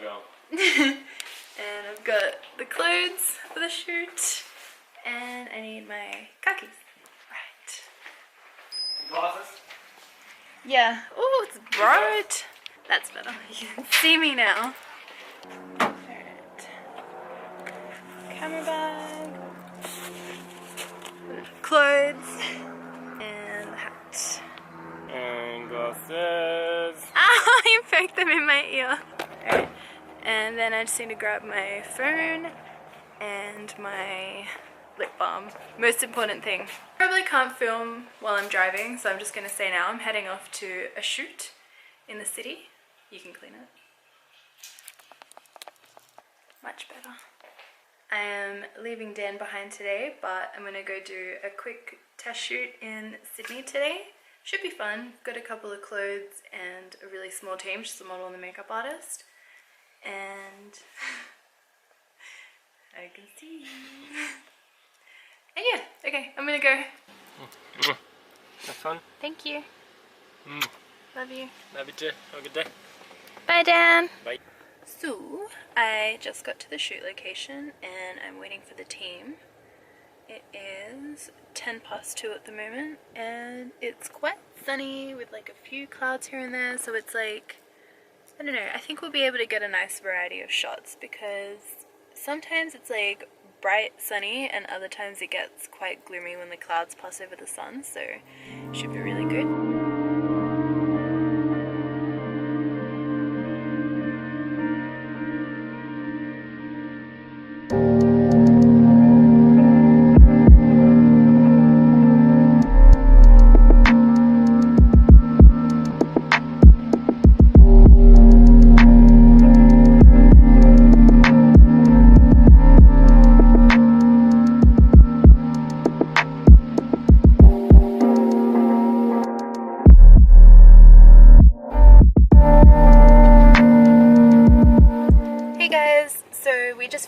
go. And I've got the clothes for the shoot, and I need my khakis. Right. Glasses? Yeah. Oh, it's bright. That's better. You can see me now. Alright. Camera bag. Clothes. And the hat. And glasses. Ah, you poked them in my ear. Alright. And then I just need to grab my phone and my lip balm. Most important thing. Probably can't film while I'm driving, so I'm just going to say now I'm heading off to a shoot in the city. You can clean it. Much better. I am leaving Dan behind today, but I'm going to go do a quick test shoot in Sydney today. Should be fun. Got a couple of clothes and a really small team, just the model and the makeup artist. And I can see. And yeah, okay, I'm gonna go. Have fun. Thank you. Love you. Love you too. Have a good day. Bye, Dan. Bye. So, I just got to the shoot location and I'm waiting for the team. It is 2:10 at the moment and it's quite sunny with like a few clouds here and there, so it's like, I don't know, I think we'll be able to get a nice variety of shots because sometimes it's like bright sunny and other times it gets quite gloomy when the clouds pass over the sun, so it should be really good.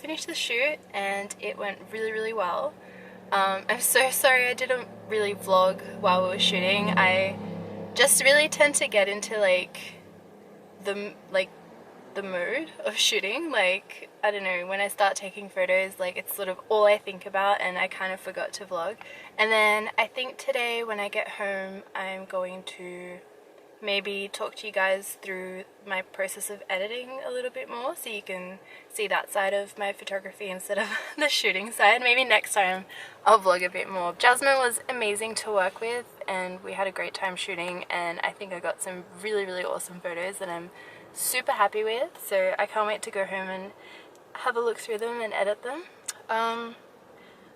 Finished the shoot and it went really well. I'm so sorry I didn't really vlog while we were shooting. I just really tend to get into the mood of shooting. Like, I don't know, when I start taking photos, like it's sort of all I think about and I kind of forgot to vlog. And then I think today when I get home I'm going to maybe talk to you guys through my process of editing a little bit more so you can see that side of my photography instead of the shooting side. Maybe next time I'll vlog a bit more. Jasmine was amazing to work with and we had a great time shooting and I think I got some really awesome photos that I'm super happy with, so I can't wait to go home and have a look through them and edit them.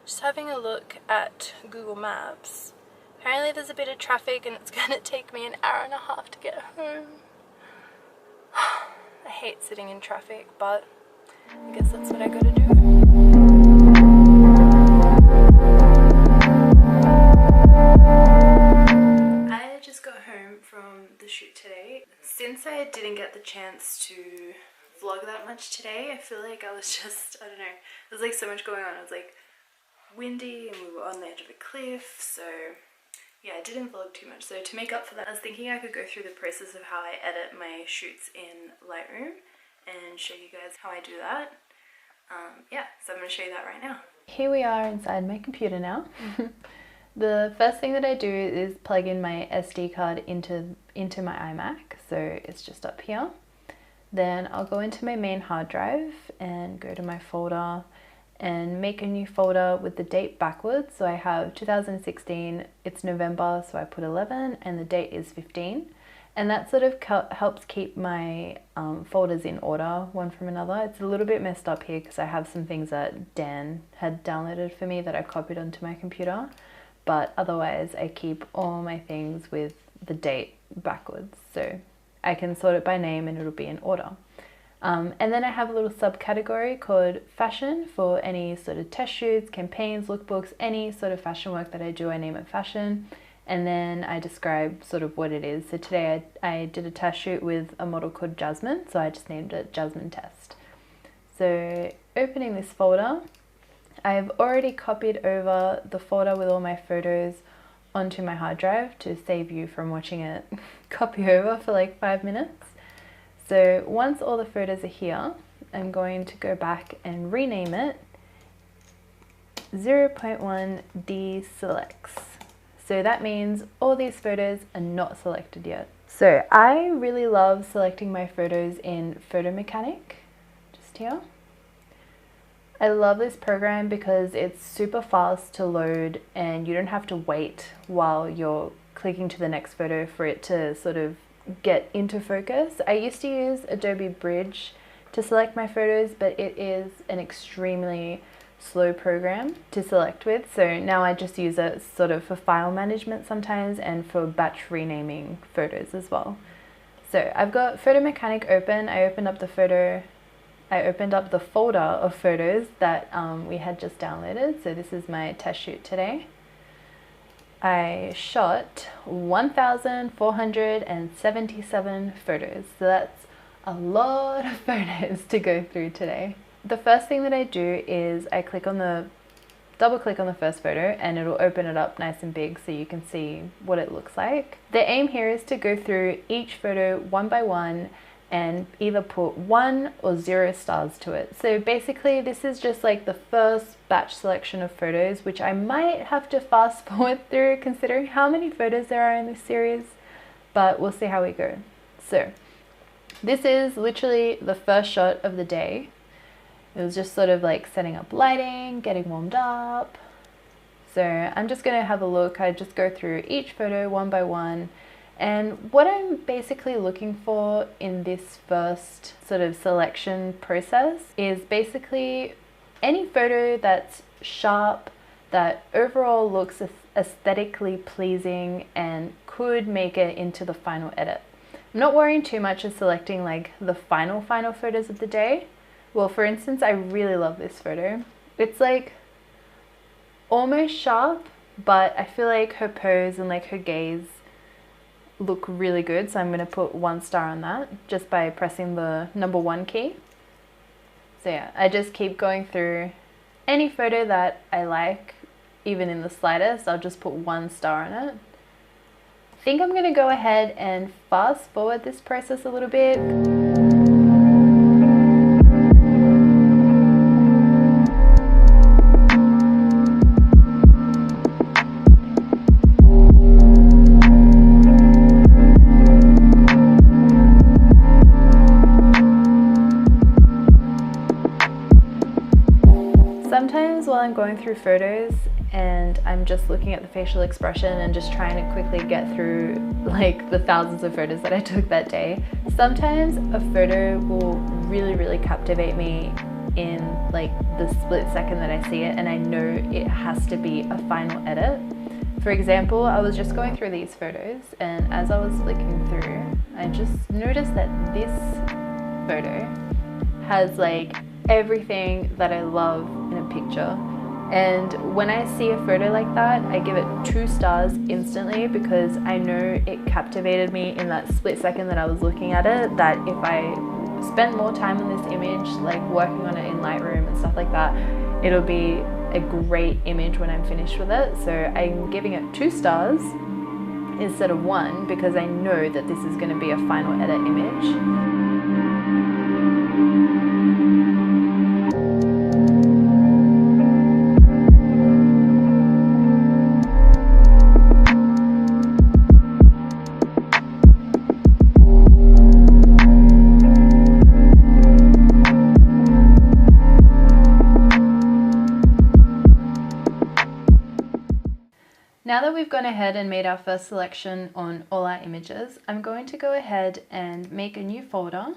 Just having a look at Google Maps. Apparently there's a bit of traffic and it's going to take me an hour and a half to get home. I hate sitting in traffic, but I guess that's what I gotta do. I just got home from the shoot today. Since I didn't get the chance to vlog that much today, I feel like I was just, I don't know, there's like so much going on. It was like windy and we were on the edge of a cliff, so yeah, I didn't vlog too much. So to make up for that, I was thinking I could go through the process of how I edit my shoots in Lightroom and show you guys how I do that. Yeah, so I'm going to show you that right now. Here we are inside my computer now. The first thing that I do is plug in my SD card into my iMac, so it's just up here. Then I'll go into my main hard drive and go to my folder and make a new folder with the date backwards. So I have 2016, it's November, so I put 11 and the date is 15. And that sort of helps keep my folders in order, one from another. It's a little bit messed up here because I have some things that Dan had downloaded for me that I copied onto my computer. But otherwise I keep all my things with the date backwards. So I can sort it by name and it'll be in order. And then I have a little subcategory called fashion for any sort of test shoots, campaigns, lookbooks, any sort of fashion work that I do, I name it fashion. And then I describe sort of what it is. So today I did a test shoot with a model called Jasmine, so I just named it Jasmine Test. So opening this folder, I've already copied over the folder with all my photos onto my hard drive to save you from watching it copy over for like 5 minutes. So once all the photos are here, I'm going to go back and rename it 0.1 deselects. So that means all these photos are not selected yet. So I really love selecting my photos in Photo Mechanic, just here. I love this program because it's super fast to load and you don't have to wait while you're clicking to the next photo for it to sort of get into focus. I used to use Adobe Bridge to select my photos, but it is an extremely slow program to select with, so now I just use it sort of for file management sometimes and for batch renaming photos as well. So I've got Photo Mechanic open. I opened up the folder of photos that we had just downloaded. So this is my test shoot today. I shot 1,477 photos, so that's a lot of photos to go through today. The first thing that I do is I double click on the first photo and it'll open it up nice and big so you can see what it looks like. The aim here is to go through each photo one by one and either put 1 or 0 stars to it. So basically this is just like the first batch selection of photos, which I might have to fast forward through considering how many photos there are in this series, but we'll see how we go. So this is literally the first shot of the day. It was just sort of like setting up lighting, getting warmed up. So I'm just going to have a look. I just go through each photo one by one. And what I'm basically looking for in this first sort of selection process is basically any photo that's sharp, that overall looks aesthetically pleasing and could make it into the final edit. I'm not worrying too much of selecting like the final photos of the day. Well, for instance, I really love this photo. It's like almost sharp, but I feel like her pose and like her gaze look really good. So I'm going to put 1 star on that just by pressing the number 1 key. So yeah, I just keep going through any photo that I like, even in the slightest. I'll just put 1 star on it. I think I'm going to go ahead and fast forward this process a little bit. Sometimes while I'm going through photos and I'm just looking at the facial expression and just trying to quickly get through like the thousands of photos that I took that day, sometimes a photo will really captivate me in like the split second that I see it, and I know it has to be a final edit. For example, I was just going through these photos and as I was flicking through, I just noticed that this photo has like everything that I love in a picture. And when I see a photo like that, I give it 2 stars instantly because I know it captivated me in that split second that I was looking at it, that if I spend more time on this image, like working on it in Lightroom and stuff like that, it'll be a great image when I'm finished with it. So I'm giving it 2 stars instead of 1 because I know that this is going to be a final edit image. Now that we've gone ahead and made our first selection on all our images, I'm going to go ahead and make a new folder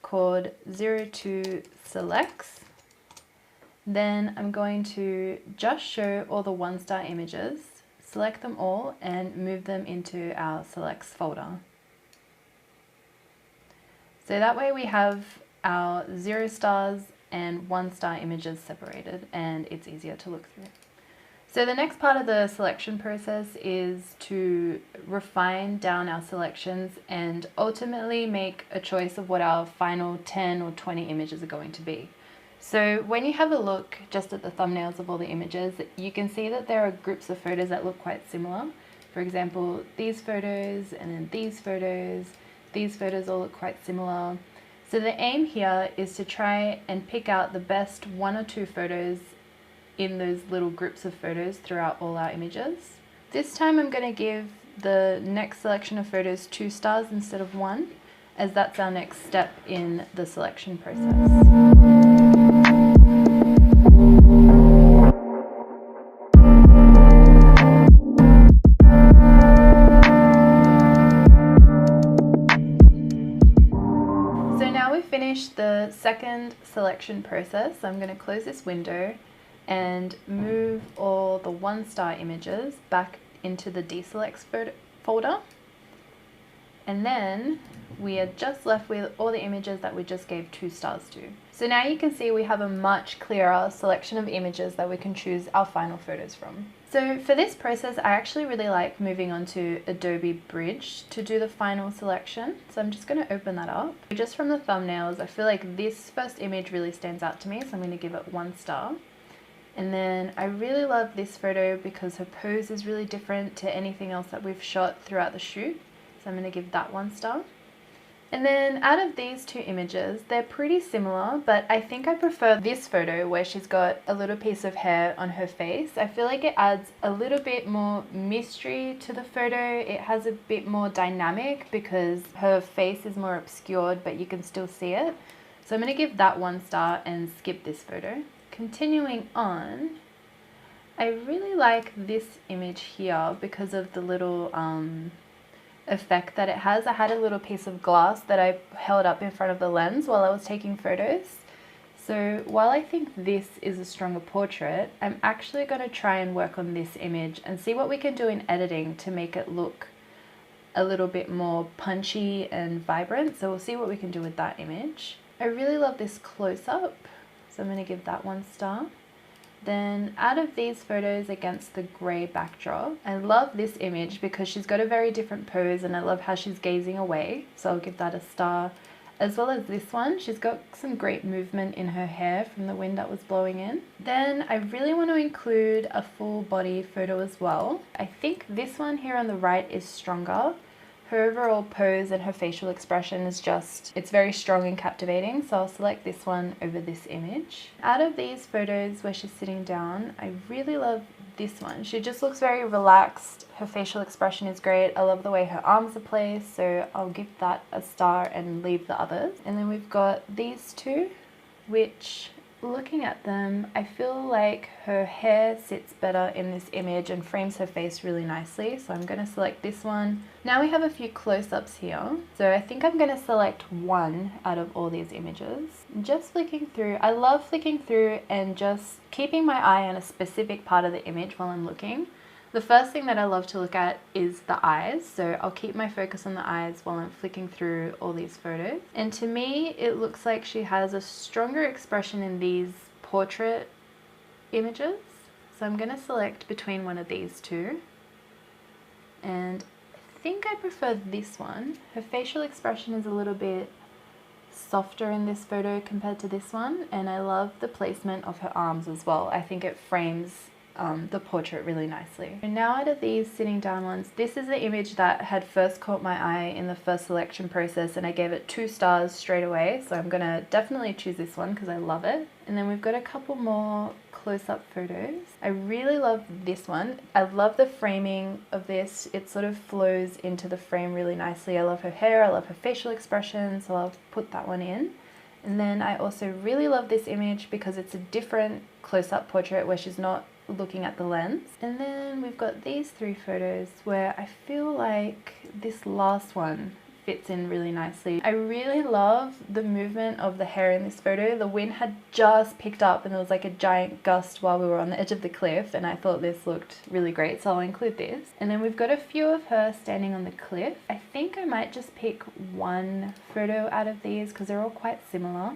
called 02 Selects. Then I'm going to just show all the 1-star images, select them all and move them into our Selects folder. So that way we have our 0 stars and 1-star images separated and it's easier to look through. So the next part of the selection process is to refine down our selections and ultimately make a choice of what our final 10 or 20 images are going to be. So when you have a look just at the thumbnails of all the images, you can see that there are groups of photos that look quite similar. For example, these photos and then these photos these photos all look quite similar. So the aim here is to try and pick out the best 1 or 2 photos in those little groups of photos throughout all our images. This time I'm going to give the next selection of photos 2 stars instead of 1, as that's our next step in the selection process. So now we've finished the second selection process. I'm going to close this window and move all the 1-star images back into the deselect folder. And then we are just left with all the images that we just gave 2 stars to. So now you can see we have a much clearer selection of images that we can choose our final photos from. So for this process, I actually really like moving on to Adobe Bridge to do the final selection. So I'm just going to open that up. Just from the thumbnails, I feel like this first image really stands out to me, so I'm going to give it 1 star. And then I really love this photo because her pose is really different to anything else that we've shot throughout the shoot. So I'm going to give that 1 star. And then out of these 2 images, they're pretty similar, but I think I prefer this photo where she's got a little piece of hair on her face. I feel like it adds a little bit more mystery to the photo. It has a bit more dynamic because her face is more obscured, but you can still see it. So I'm going to give that 1 star and skip this photo. Continuing on, I really like this image here because of the little effect that it has. I had a little piece of glass that I held up in front of the lens while I was taking photos. So while I think this is a stronger portrait, I'm actually going to try and work on this image and see what we can do in editing to make it look a little bit more punchy and vibrant. So we'll see what we can do with that image. I really love this close-up, so I'm going to give that 1 star. Then out of these photos against the grey backdrop, I love this image because she's got a very different pose and I love how she's gazing away, so I'll give that a star. As well as this one, she's got some great movement in her hair from the wind that was blowing in. Then I really want to include a full body photo as well. I think this one here on the right is stronger. Her overall pose and her facial expression is just, it's very strong and captivating, so I'll select this one over this image. Out of these photos where she's sitting down, I really love this one. She just looks very relaxed. Her facial expression is great. I love the way her arms are placed, so I'll give that a star and leave the others. And then we've got these 2, which, looking at them, I feel like her hair sits better in this image and frames her face really nicely, so I'm going to select this one. Now we have a few close-ups here, so I think I'm going to select 1 out of all these images. Just flicking through, I love flicking through and just keeping my eye on a specific part of the image while I'm looking. The first thing that I love to look at is the eyes, so I'll keep my focus on the eyes while I'm flicking through all these photos. And to me, it looks like she has a stronger expression in these portrait images. So I'm going to select between one of these 2. And I think I prefer this one. Her facial expression is a little bit softer in this photo compared to this one, and I love the placement of her arms as well. I think it frames the portrait really nicely. And now out of these sitting down ones, this is the image that had first caught my eye in the first selection process, and I gave it 2 stars straight away, so I'm gonna definitely choose this one because I love it. And then we've got a couple more close-up photos. I really love this one. I love the framing of this. It sort of flows into the frame really nicely. I love her hair, I love her facial expression, so I'll put that one in. And then I also really love this image because it's a different close-up portrait where she's not looking at the lens. And then we've got these 3 photos where I feel like this last one fits in really nicely. I really love the movement of the hair in this photo. The wind had just picked up and there was like a giant gust while we were on the edge of the cliff, and I thought this looked really great, so I'll include this. And then we've got a few of her standing on the cliff. I think I might just pick 1 photo out of these because they're all quite similar.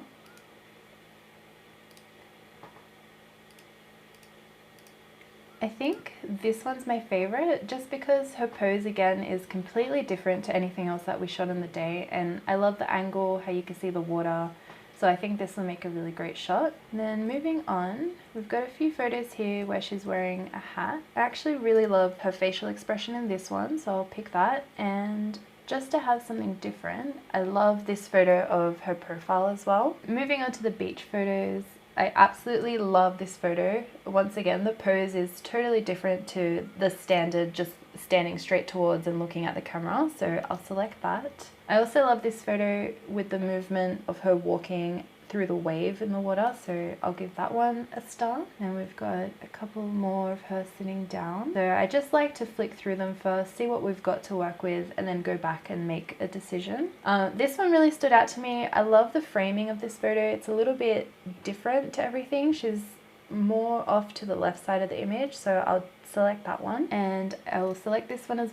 I think this one's my favorite just because her pose again is completely different to anything else that we shot on the day, and I love the angle, how you can see the water, so I think this will make a really great shot. And then moving on, we've got a few photos here where she's wearing a hat. I actually really love her facial expression in this one, so I'll pick that. And just to have something different. I love this photo of her profile as well. Moving on to the beach photos, I absolutely love this photo. Once again, the pose is totally different to the standard just standing straight towards and looking at the camera, so I'll select that. I also love this photo with the movement of her walking through the wave in the water, so I'll give that one a star. And we've got a couple more of her sitting down. So I just like to flick through them first, see what we've got to work with, and then go back and make a decision. This one really stood out to me. I love the framing of this photo. It's a little bit different to everything. She's more off to the left side of the image, so I'll select that one, and I will select this one as well.